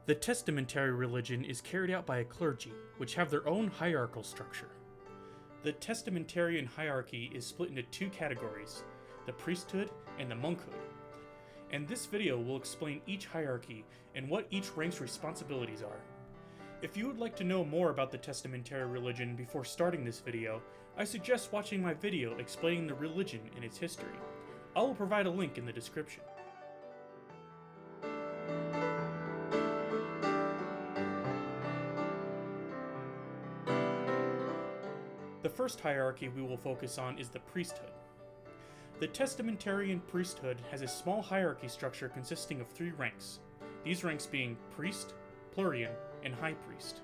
The Testamentary Religion is carried out by a clergy, which have their own hierarchical structure. The Testamentarian hierarchy is split into two categories, the priesthood and the monkhood. And this video will explain each hierarchy and what each rank's responsibilities are. If you would like to know more about the Testamentary Religion before starting this video, I suggest watching my video explaining the religion and its history. I will provide a link in the description. The first hierarchy we will focus on is the priesthood. The Testamentarian priesthood has a small hierarchy structure consisting of three ranks, these ranks being priest, plurian, and high priest.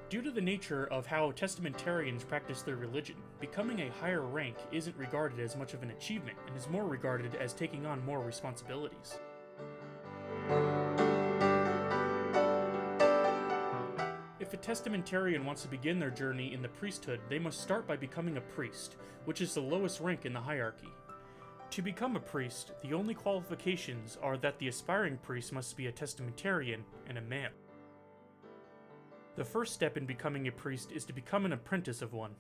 Due to the nature of how testamentarians practice their religion, becoming a higher rank isn't regarded as much of an achievement and is more regarded as taking on more responsibilities. If a testamentarian wants to begin their journey in the priesthood, they must start by becoming a priest, which is the lowest rank in the hierarchy. To become a priest, the only qualifications are that the aspiring priest must be a testamentarian and a male. The first step in becoming a priest is to become an apprentice of one.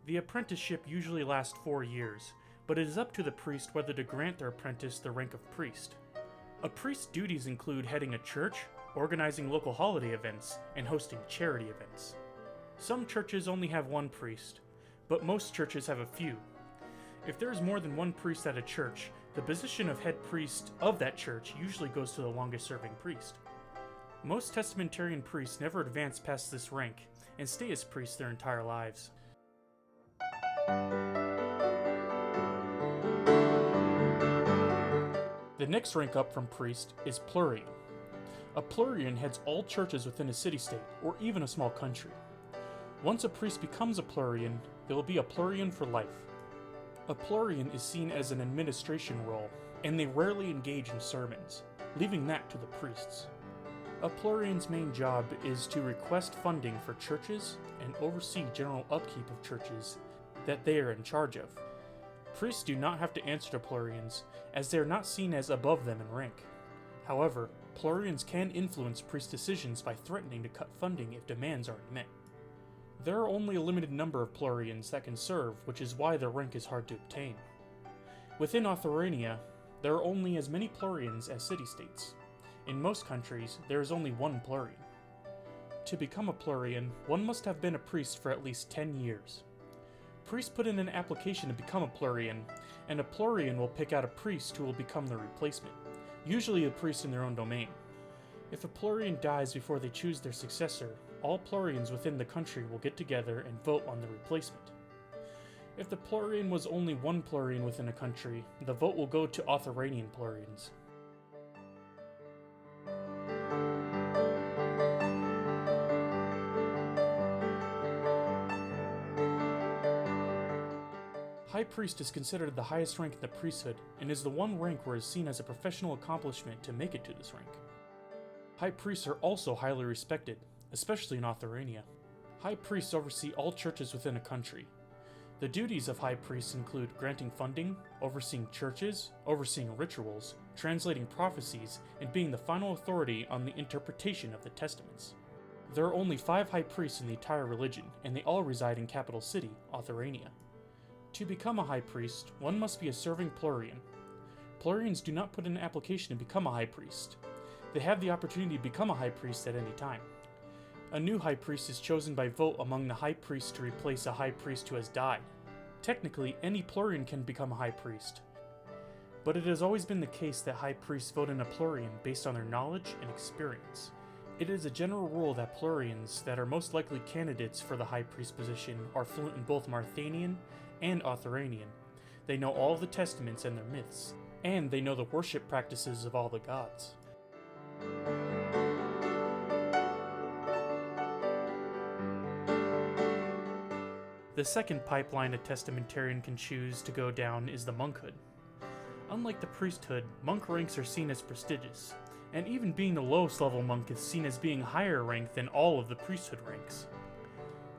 The apprenticeship usually lasts 4 years, but it is up to the priest whether to grant their apprentice the rank of priest. A priest's duties include heading a church, organizing local holiday events, and hosting charity events. Some churches only have one priest, but most churches have a few. If there is more than one priest at a church, the position of head priest of that church usually goes to the longest serving priest. Most testamentarian priests never advance past this rank and stay as priests their entire lives. The next rank up from priest is plurian. A plurian heads all churches within a city-state, or even a small country. Once a priest becomes a plurian, they will be a plurian for life. A plurian is seen as an administration role, and they rarely engage in sermons, leaving that to the priests. A plurian's main job is to request funding for churches and oversee general upkeep of churches that they are in charge of. Priests do not have to answer to plurians, as they are not seen as above them in rank. However, plurians can influence priest decisions by threatening to cut funding if demands aren't met. There are only a limited number of plurians that can serve, which is why their rank is hard to obtain. Within Authorania, there are only as many plurians as city-states. In most countries, there is only one plurian. To become a plurian, one must have been a priest for at least 10 years. Priests put in an application to become a plurian, and a plurian will pick out a priest who will become their replacement, usually a priest in their own domain. If a plurian dies before they choose their successor, all plurians within the country will get together and vote on the replacement. If the plurian was only one plurian within a country, the vote will go to Authoranian plurians. High priest is considered the highest rank in the priesthood and is the one rank where it is seen as a professional accomplishment to make it to this rank. High priests are also highly respected, especially in Authorania. High priests oversee all churches within a country. The duties of high priests include granting funding, overseeing churches, overseeing rituals, translating prophecies, and being the final authority on the interpretation of the testaments. There are only 5 high priests in the entire religion, and they all reside in capital city, Authorania. To become a high priest, one must be a serving plurian. Plurians do not put in an application to become a high priest. They have the opportunity to become a high priest at any time. A new high priest is chosen by vote among the high priests to replace a high priest who has died. Technically, any plurian can become a high priest, but it has always been the case that high priests vote in a plurian based on their knowledge and experience. It is a general rule that plurians that are most likely candidates for the high priest position are fluent in both Marthanian and Authoranian. They know all the testaments and their myths, and they know the worship practices of all the gods. The second pipeline a testamentarian can choose to go down is the monkhood. Unlike the priesthood, monk ranks are seen as prestigious, and even being the lowest level monk is seen as being higher ranked than all of the priesthood ranks.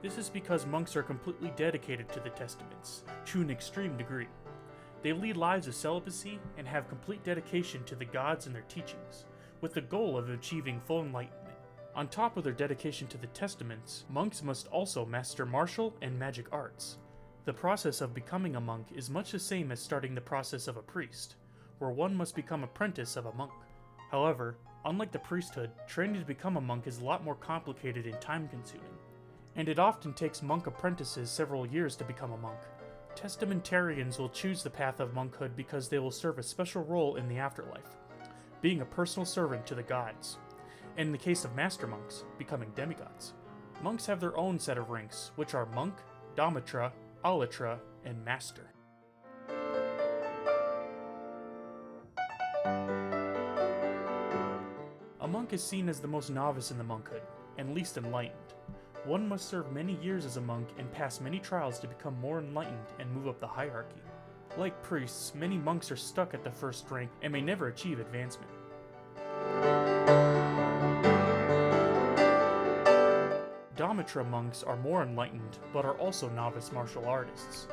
This is because monks are completely dedicated to the testaments, to an extreme degree. They lead lives of celibacy and have complete dedication to the gods and their teachings, with the goal of achieving full enlightenment. On top of their dedication to the Testaments, monks must also master martial and magic arts. The process of becoming a monk is much the same as starting the process of a priest, where one must become apprentice of a monk. However, unlike the priesthood, training to become a monk is a lot more complicated and time-consuming, and it often takes monk apprentices several years to become a monk. Testamentarians will choose the path of monkhood because they will serve a special role in the afterlife, being a personal servant to the gods. In the case of master monks, becoming demigods. Monks have their own set of ranks, which are monk, domitra, alitra, and master. A monk is seen as the most novice in the monkhood, and least enlightened. One must serve many years as a monk and pass many trials to become more enlightened and move up the hierarchy. Like priests, many monks are stuck at the first rank and may never achieve advancement. Domitra monks are more enlightened, but are also novice martial artists.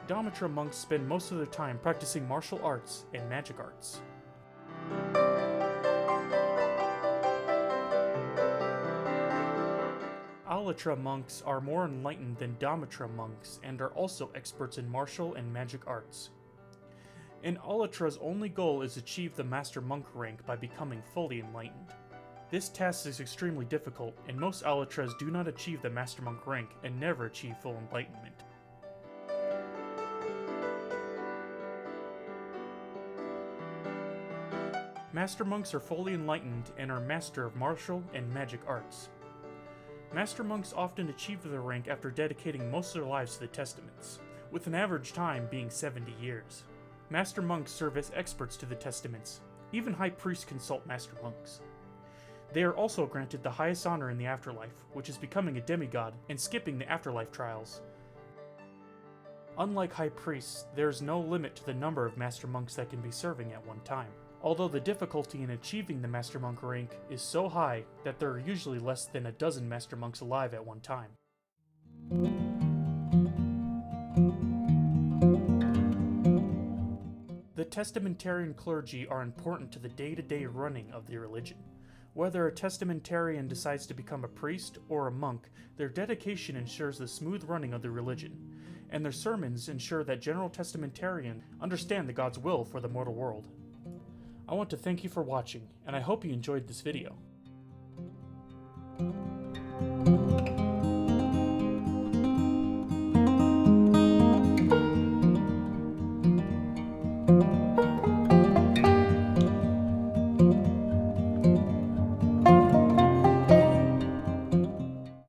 Domitra monks spend most of their time practicing martial arts and magic arts. Alitra monks are more enlightened than Domitra monks and are also experts in martial and magic arts. An Alitra's only goal is to achieve the Master Monk rank by becoming fully enlightened. This task is extremely difficult, and most Alitras do not achieve the Master Monk rank and never achieve full enlightenment. Master Monks are fully enlightened and are master of martial and magic arts. Master Monks often achieve their rank after dedicating most of their lives to the Testaments, with an average time being 70 years. Master Monks serve as experts to the Testaments. Even high priests consult Master Monks. They are also granted the highest honor in the afterlife, which is becoming a demigod and skipping the afterlife trials. Unlike high priests, there is no limit to the number of Master Monks that can be serving at one time, although the difficulty in achieving the Master Monk rank is so high that there are usually less than a dozen Master Monks alive at one time. The Testamentarian clergy are important to the day-to-day running of the religion. Whether a Testamentarian decides to become a priest or a monk, their dedication ensures the smooth running of the religion, and their sermons ensure that general Testamentarians understand the God's will for the mortal world. I want to thank you for watching, and I hope you enjoyed this video.